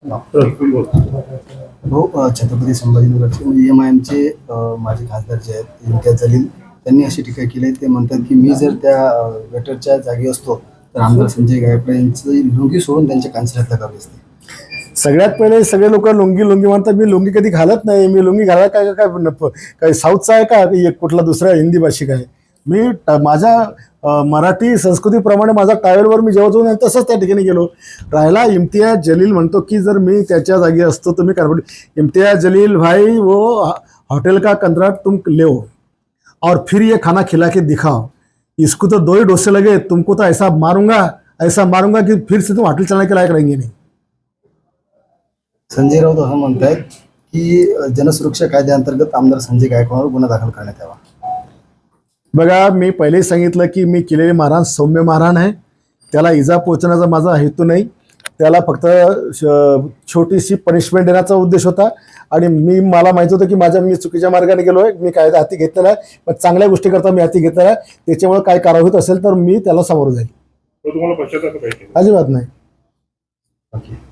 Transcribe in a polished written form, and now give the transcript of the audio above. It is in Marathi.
हो, छत्रपती संभाजीनगरचे म्हणजे MIMचे माजी खासदार जे आहेत इम्तियाज जलील त्यांनी अशी टीका केली आहे. ते म्हणतात की मी जर त्या गटरच्या जागी असतो तर आमदार संजय गायकवाड यांची लुंगी सोडून त्यांच्या कांचऱ्यात लगावली असते. सगळ्यात पहिले सगळे लोक लुंगी लुंगी म्हणतात. मी लुंगी कधी घालत नाही. मी लुंगी घालायला काय काय काय साऊथचा आहे का कुठला दुसरा हिंदी भाषिक आहे. मी माझ्या मराठी संस्कृतीप्रमाणे माझा टावेलवर मी जेव्हा जाऊन तसंच त्या ठिकाणी गेलो. राहिला इम्तियाज जलील म्हणतो की जर मी त्याच्या जागी असतो तर मी काय इम्तियाज जलील भाई वो होटल का कंत्राट तुम ले और फिर ये खाना खिला के दिखाओ. इसको तो 2 ही डोसे लगे, तुमको तो ऐसा मारूंगा कि फिर से तुम होटल चलाने के लायक रहेंगे नहीं. संजय राऊत असं म्हणतायत की जनसुरक्षा कायद्याअंतर्गत आमदार संजय गायकवाडवर गुन्हा दाखल करण्यात यावा. बघा, मी पहिलेही सांगितलं की मी केलेले मारहाण सौम्य मारहाण आहे. त्याला इजा पोहोचण्याचा माझा हेतू नाही. त्याला फक्त छोटीशी पनिशमेंट देण्याचा उद्देश होता. आणि मला माहित होतं की मी चुकीच्या मार्गाने गेलो आहे. मी कायदा हाती घेतलेला आहे, पण चांगल्या गोष्टी करता मी हाती घेतलेला आहे. त्याच्यामुळे काय कारवाई होत असेल तर मी त्याला सामोरं जाईल. तुम्हाला पश्चाताप अजिबात नाही. ओके.